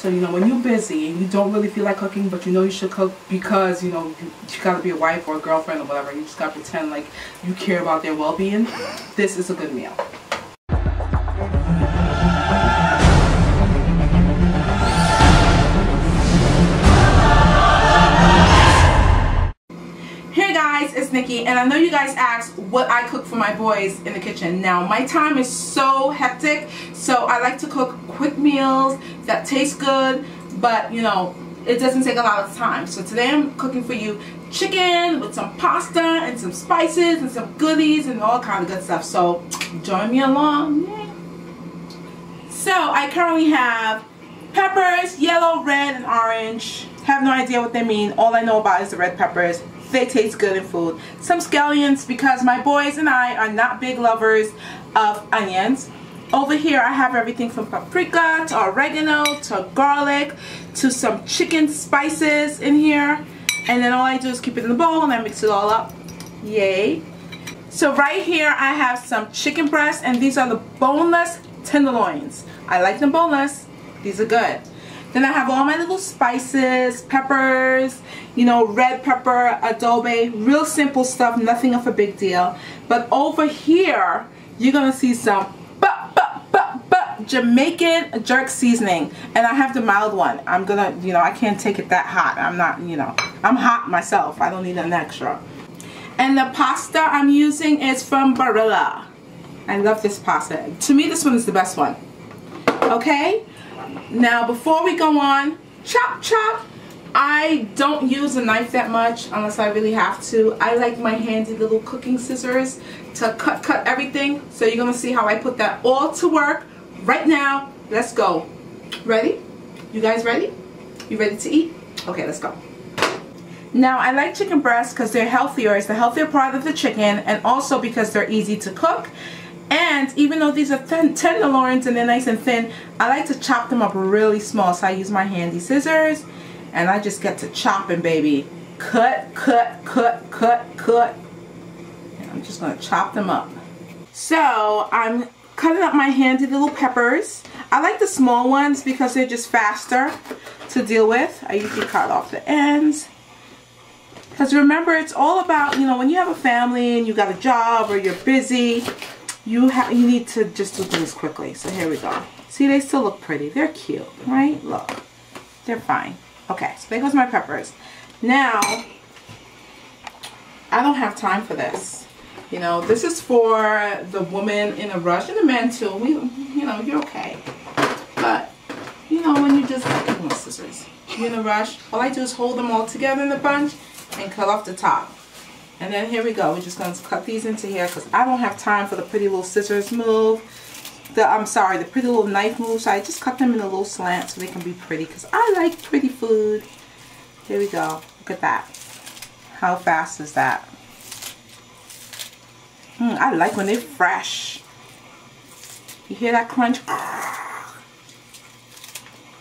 So, you know, when you're busy and you don't really feel like cooking, but you know you should cook because, you know, you gotta be a wife or a girlfriend or whatever. You just gotta pretend like you care about their well-being. This is a good meal. Hey guys, it's Nikki, and I know you guys asked what I cook for my boys in the kitchen. Now, my time is so hectic, so I like to cook quick meals that taste good, but you know, it doesn't take a lot of time. So today I'm cooking for you chicken with some pasta and some spices and some goodies and all kind of good stuff. So join me along. Yay. So I currently have peppers, yellow, red, and orange. Have no idea what they mean. All I know about is the red peppers. They taste good in food. Some scallions because my boys and I are not big lovers of onions. Over here I have everything from paprika to oregano to garlic to some chicken spices in here. And then all I do is keep it in the bowl and I mix it all up. Yay. So right here I have some chicken breasts, and these are the boneless tenderloins. I like them boneless. These are good. Then I have all my little spices, peppers, you know, red pepper, adobe, real simple stuff, nothing of a big deal. But over here, you're gonna see some Jamaican jerk seasoning, and I have the mild one. I'm gonna, you know, I can't take it that hot. I'm not, you know, I'm hot myself. I don't need an extra. And the pasta I'm using is from Barilla. I love this pasta. To me, this one is the best one. Okay? Now, before we go on, chop chop. I don't use a knife that much unless I really have to. I like my handy little cooking scissors to cut everything. So you're gonna see how I put that all to work right now. Let's go. Ready? You guys ready? You ready to eat? Okay, let's go. Now, I like chicken breasts because they're healthier. It's the healthier part of the chicken, and also because they're easy to cook. And even though these are tenderloins and they're nice and thin, I like to chop them up really small. So I use my handy scissors and I just get to chopping, baby. Cut, cut, cut, cut, cut. And I'm just gonna chop them up. So I'm cutting up my handy little peppers. I like the small ones because they're just faster to deal with. I usually cut off the ends. Because remember, it's all about, you know, when you have a family and you got a job or you're busy, you need to just do things quickly. So here we go. See, they still look pretty. They're cute, right? Look, they're fine. Okay, so there goes my peppers. Now, I don't have time for this. You know, this is for the woman in a rush, and the man too. You know, you're okay. But, you know, when you just give me scissors, you're in a rush. All I do is hold them all together in a bunch and cut off the top. And then here we go. We're just going to cut these into here because I don't have time for the pretty little scissors move. The pretty little knife move. So I just cut them in a little slant so they can be pretty because I like pretty food. Here we go. Look at that. How fast is that? I like when they're fresh. You hear that crunch?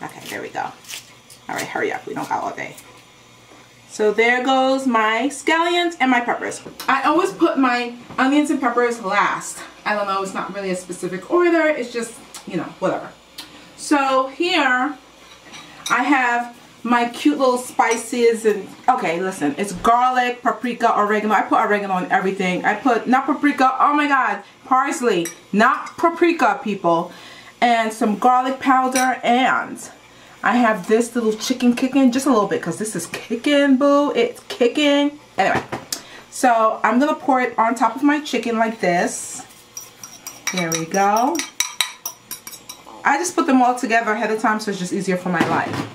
Okay, there we go. Alright, hurry up. We don't got all day. So there goes my scallions and my peppers. I always put my onions and peppers last. I don't know, it's not really a specific order. It's just, you know, whatever. So here I have my cute little spices and, okay, listen, it's garlic, paprika, oregano. I put oregano on everything. I put, not paprika, oh my God, parsley, not paprika, people. And some garlic powder, and I have this little chicken kicking, just a little bit because this is kicking, boo. It's kicking. Anyway, so I'm going to pour it on top of my chicken like this. There we go. I just put them all together ahead of time so it's just easier for my life.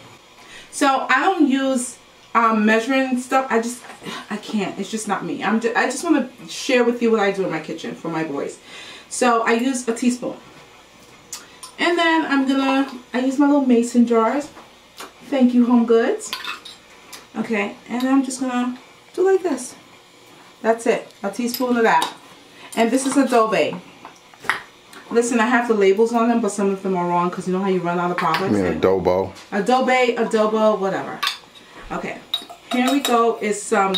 So I don't use measuring stuff. I can't. It's just not me. I just want to share with you what I do in my kitchen for my boys. So I use a teaspoon. And then I use my little mason jars. Thank you, Home Goods. Okay, and I'm just gonna do like this. That's it, a teaspoon of that. And this is adobe. Listen, I have the labels on them, but some of them are wrong because you know how you run out of products? I mean adobo. Adobo, whatever. Okay, here we go is some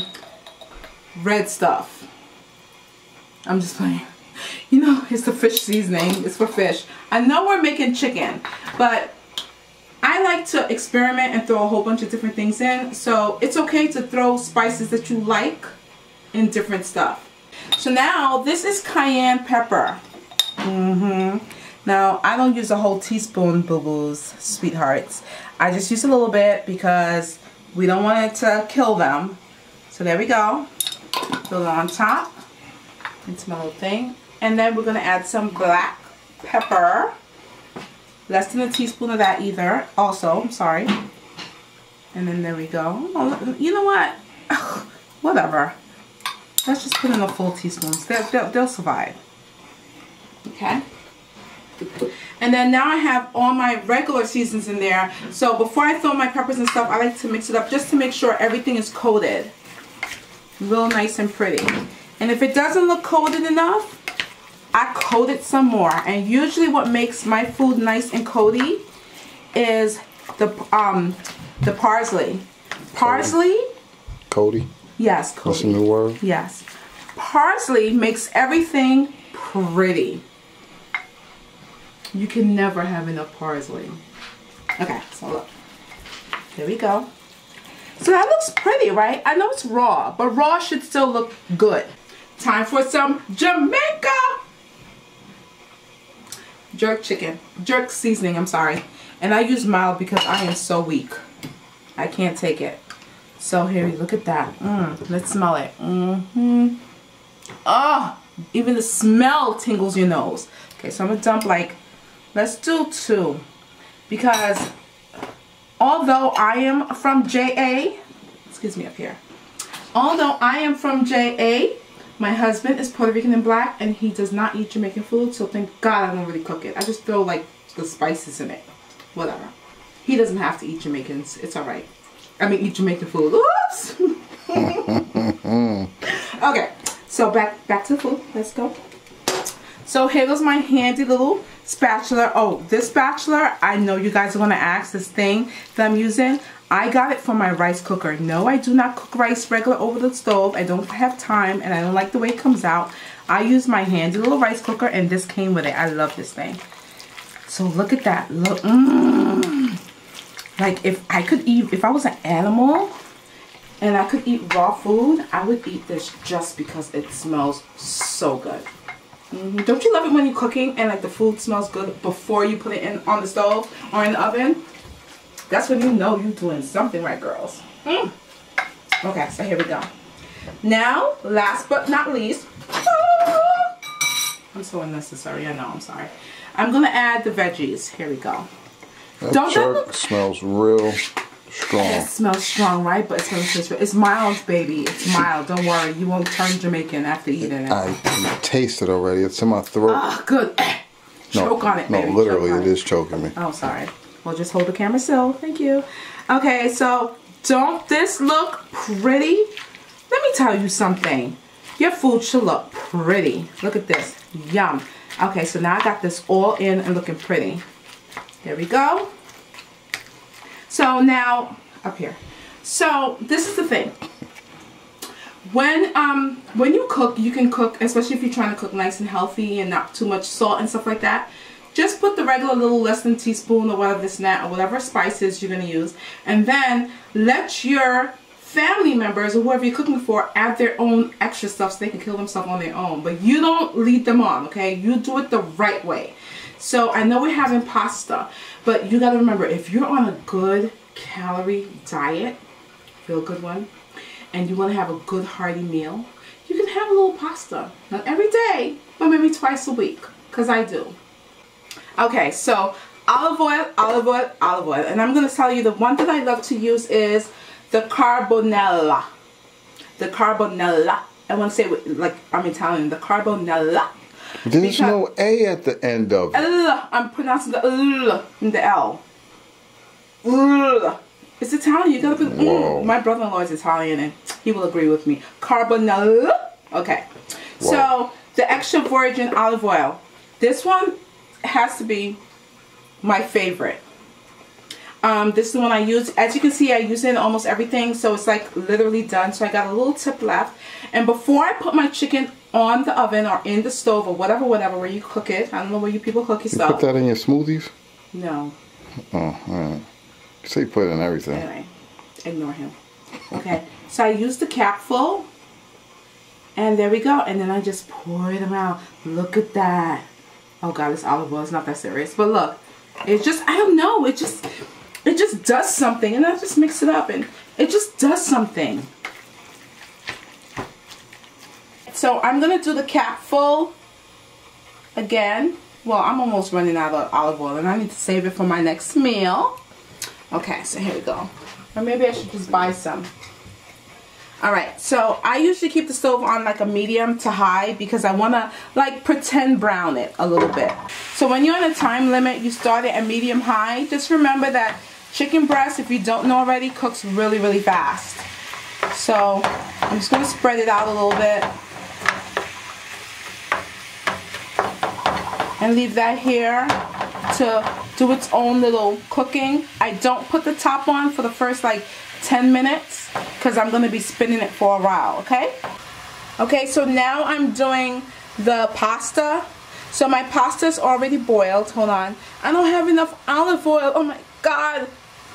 red stuff. I'm just playing. You know, it's the fish seasoning. It's for fish. I know we're making chicken, but I like to experiment and throw a whole bunch of different things in. So it's okay to throw spices that you like in different stuff. So now this is cayenne pepper. Now I don't use a whole teaspoon, boo-boos, sweethearts. I just use a little bit because we don't want it to kill them. So there we go. Throw it on top into my little thing. And then we're going to add some black pepper. Less than a teaspoon of that either. Also, I'm sorry. And then there we go. Oh, you know what? Whatever. Let's just put in a full teaspoon. They'll survive. Okay. And then now I have all my regular seasons in there. So before I throw my peppers and stuff, I like to mix it up just to make sure everything is coated. Real nice and pretty. And if it doesn't look coated enough, I coat it some more. And usually what makes my food nice and coaty is the parsley. Parsley? Cody? Yes, Cody. That's a new word? Yes. Parsley makes everything pretty. You can never have enough parsley. Okay, so look. There we go. So that looks pretty, right? I know it's raw, but raw should still look good. Time for some Jamaica jerk chicken. Jerk seasoning, I'm sorry. And I use mild because I am so weak. I can't take it. So here, look at that. Let's smell it. Oh, even the smell tingles your nose. Okay, so I'm going to dump like, let's do 2. Because although I am from JA, excuse me up here. Although I am from JA, my husband is Puerto Rican and black, and he does not eat Jamaican food, so thank God I don't really cook it. I just throw like the spices in it. Whatever. He doesn't have to eat Jamaicans. It's alright. I mean, eat Jamaican food. Oops! Okay, so back to the food. Let's go. So here goes my handy little spatula. Oh, this spatula, I know you guys are going to ask, this thing that I'm using. I got it from my rice cooker. No, I do not cook rice regular over the stove. I don't have time and I don't like the way it comes out. I use my handy little rice cooker and this came with it. I love this thing. So look at that. Look. Like if I could eat, if I was an animal and I could eat raw food, I would eat this just because it smells so good. Don't you love it when you're cooking and like the food smells good before you put it in on the stove or in the oven? That's when you know you're doing something right, girls. Okay, so here we go. Now, last but not least, I'm so unnecessary. I know, I'm sorry. I'm going to add the veggies. Here we go. That jerk smells real strong. It smells strong, right? But it smells good. It's mild, baby. It's mild. Don't worry. You won't turn Jamaican after eating it. I can taste it already. It's in my throat. Oh, good. Choke on it, baby. No, literally, it is choking me. Oh, sorry. Well, just hold the camera still. Thank you. Okay, so don't this look pretty? Let me tell you something. Your food should look pretty. Look at this. Yum. Okay, so now I got this all in and looking pretty. There we go. So now, up here. So this is the thing. When you cook, you can cook, especially if you're trying to cook nice and healthy and not too much salt and stuff like that. Just put the regular little less than teaspoon or whatever this and that or whatever spices you're going to use. And then let your family members or whoever you're cooking for add their own extra stuff so they can kill themselves on their own. But you don't lead them on, okay? You do it the right way. So I know we're having pasta, but you got to remember, if you're on a good calorie diet, feel good one, and you want to have a good hearty meal, you can have a little pasta. Not every day, but maybe twice a week, because I do. Okay, so olive oil, olive oil, olive oil. And I'm going to tell you the one that I love to use is the carbonella. The carbonella. I want to say it like I'm Italian. The carbonella. There's no A at the end of it. I'm pronouncing the L in the L. It's Italian. You gotta put. My brother-in-law is Italian and he will agree with me. Carbonella. Okay. Whoa. So the extra virgin olive oil. This one has to be my favorite. This is the one I use. As you can see, I use it in almost everything, so it's like literally done. So I got a little tip left. And before I put my chicken on the oven or in the stove or whatever where you cook it, I don't know where you people cook your stuff. You put that in your smoothies? No. Oh, So you put in everything. Anyway, ignore him. Okay, so I used the cap full. And there we go. And then I just pour them out. Look at that. Oh God, it's olive oil. It's not that serious. But look, it just, I don't know. It just does something. And I just mix it up and it just does something. So I'm going to do the cap full again. Well, I'm almost running out of olive oil and I need to save it for my next meal. Okay, so here we go. Or maybe I should just buy some. Alright, so I usually keep the stove on like a medium to high because I want to like pretend brown it a little bit. So when you're on a time limit, you start it at medium high. Just remember that chicken breast, if you don't know already, cooks really, really fast. So I'm just going to spread it out a little bit. And leave that here to do its own little cooking. I don't put the top on for the first like 10 minutes because I'm going to be spinning it for a while, okay? Okay, so now I'm doing the pasta. So my pasta is already boiled. Hold on. I don't have enough olive oil. Oh my God.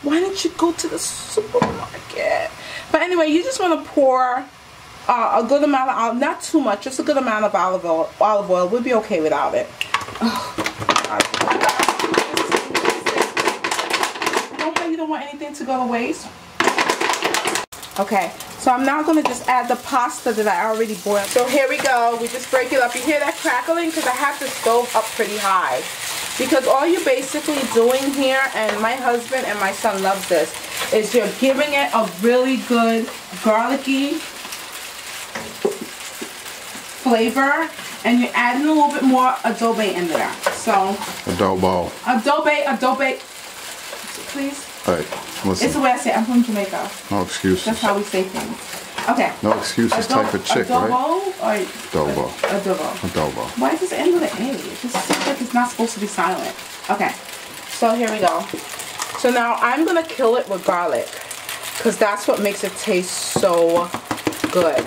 Why didn't you go to the supermarket? But anyway, you just want to pour a good amount of olive, not too much, just a good amount of olive oil. We'll be okay without it. Oh, you don't want anything to go to waste. Okay, so I'm now going to just add the pasta that I already boiled. So here we go. We just break it up. You hear that crackling? Because I have the stove up pretty high. Because all you're basically doing here, and my husband and my son loves this, is you're giving it a really good garlicky flavor. And you're adding a little bit more adobe in there. So Adobo. Adobe. Please. Hey, listen. It's the way I say it. I'm from Jamaica. No excuses. That's how we say things. Okay. No excuses type of chick, right? Adobo. Adobo. Why does it end with an A? It just seems like it's not supposed to be silent. Okay. So here we go. So now I'm going to kill it with garlic. Because that's what makes it taste so good.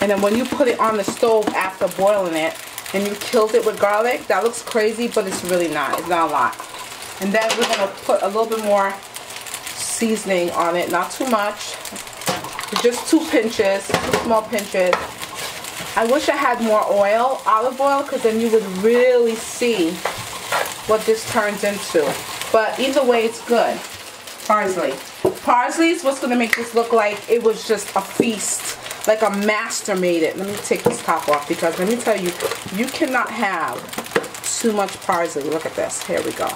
And then when you put it on the stove after boiling it, and you killed it with garlic, that looks crazy, but it's really not. It's not a lot. And then we're going to put a little bit more seasoning on it. Not too much. Just 2 pinches, 2 small pinches. I wish I had more oil, olive oil, because then you would really see what this turns into. But either way, it's good. Parsley. Parsley is what's going to make this look like it was just a feast. Like a master made it. Let me take this top off because let me tell you, you cannot have too much parsley. Look at this. Here we go.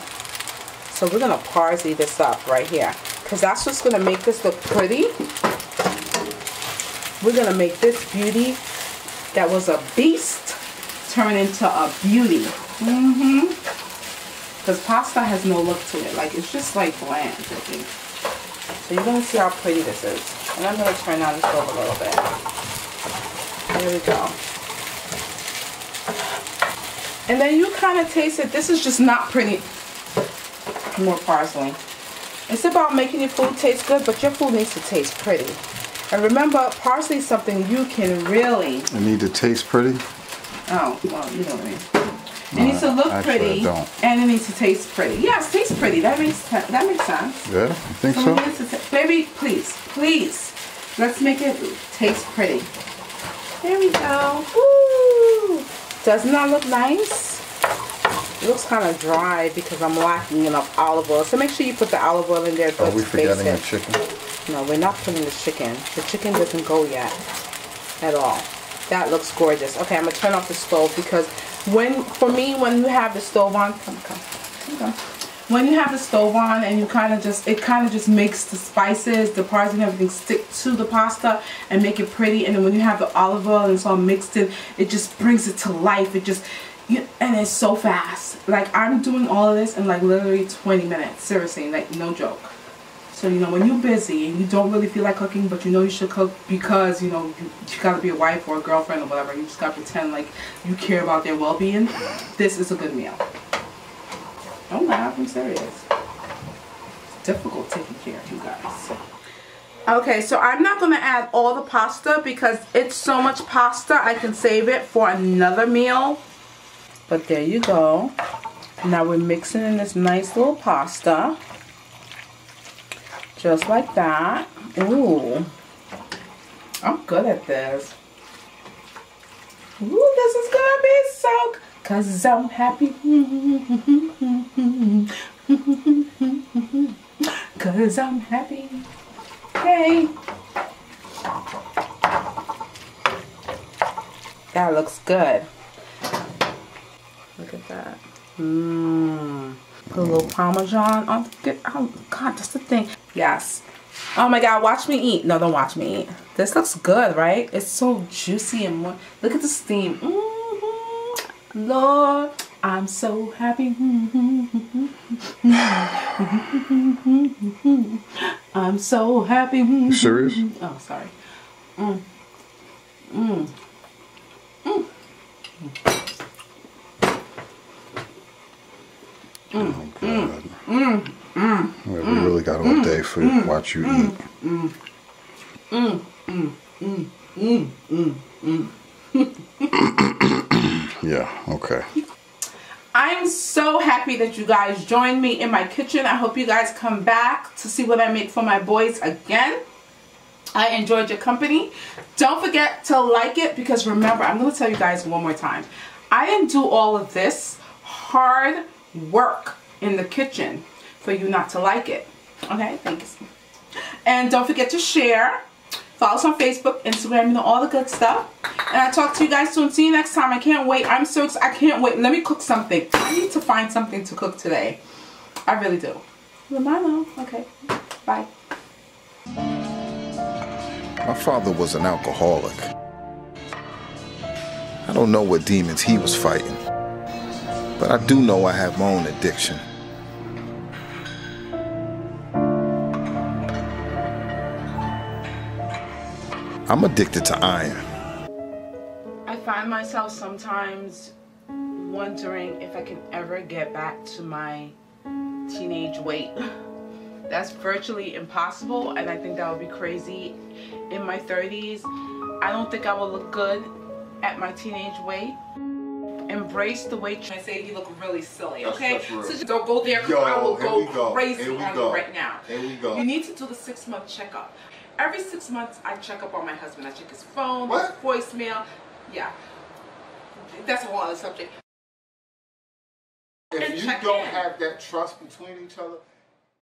So we're going to parsley this up right here. Because that's what's going to make this look pretty. We're going to make this beauty that was a beast turn into a beauty. Because pasta has no look to it. Like, it's just like bland looking. So you're going to see how pretty this is. And I'm going to turn on the stove a little bit. There we go. And then you kind of taste it. This is just not pretty. More parsley. It's about making your food taste good, but your food needs to taste pretty. And remember, parsley is something you can really... It need to taste pretty? Oh, well, you know what I mean. It needs to look pretty, and it needs to taste pretty. Yes, taste pretty. That makes sense. Yeah, you think so? Baby, please. Let's make it taste pretty. There we go. Woo! Doesn't that look nice? It looks kind of dry because I'm lacking enough olive oil. So make sure you put the olive oil in there. Are we forgetting the chicken? No, we're not putting the chicken. The chicken doesn't go yet at all. That looks gorgeous. Okay, I'm going to turn off the stove because when you have the stove on, when you have the stove on and it kind of just makes the spices, the parsley and everything stick to the pasta and make it pretty. And then when you have the olive oil and it's all mixed in, it just brings it to life. And it's so fast. Like, I'm doing all of this in like literally 20 minutes. Seriously, like no joke. So, you know, when you're busy and you don't really feel like cooking, but you know you should cook because, you know, you gotta be a wife or a girlfriend or whatever. You just gotta pretend like you care about their well-being. This is a good meal. Don't laugh, I'm serious. It's difficult taking care of you guys. Okay, so I'm not gonna add all the pasta because it's so much pasta, I can save it for another meal. But there you go. Now we're mixing in this nice little pasta. Just like that. Ooh. I'm good at this. Ooh, this is gonna be so good. 'Cause I'm happy. 'Cause I'm happy. Hey. That looks good. Look at that. Put a little Parmesan on. Oh God, that's the thing. Yes. Oh my God, watch me eat. No, don't watch me eat. This looks good, right? It's so juicy and more. Look at the steam. Lord, I'm so happy. I'm so happy. You serious? Oh, sorry. Oh, God. We really got all day for watch you eat. Yeah, okay. I'm so happy that you guys joined me in my kitchen. I hope you guys come back to see what I make for my boys again. I enjoyed your company. Don't forget to like it, because remember, I'm going to tell you guys one more time. I didn't do all of this hard work in the kitchen for you not to like it. Okay, thanks. And don't forget to share. Follow us on Facebook, Instagram, all the good stuff. And I'll talk to you guys soon. See you next time. I can't wait. I'm so excited. I can't wait. Let me cook something. I need to find something to cook today. I really do. Romano. Okay. Bye. My father was an alcoholic. I don't know what demons he was fighting, but I do know I have my own addiction. I'm addicted to iron. I find myself sometimes wondering if I can ever get back to my teenage weight. That's virtually impossible, and I think that would be crazy in my 30s. I don't think I will look good at my teenage weight. Embrace the weight. I say you look really silly, okay? So just don't go there, because I will go crazy on you right now. Here we go. You need to do the 6-month checkup. Every 6 months, I check up on my husband. I check his phone, his voicemail. Yeah, that's a whole other subject. If you don't have that trust between each other,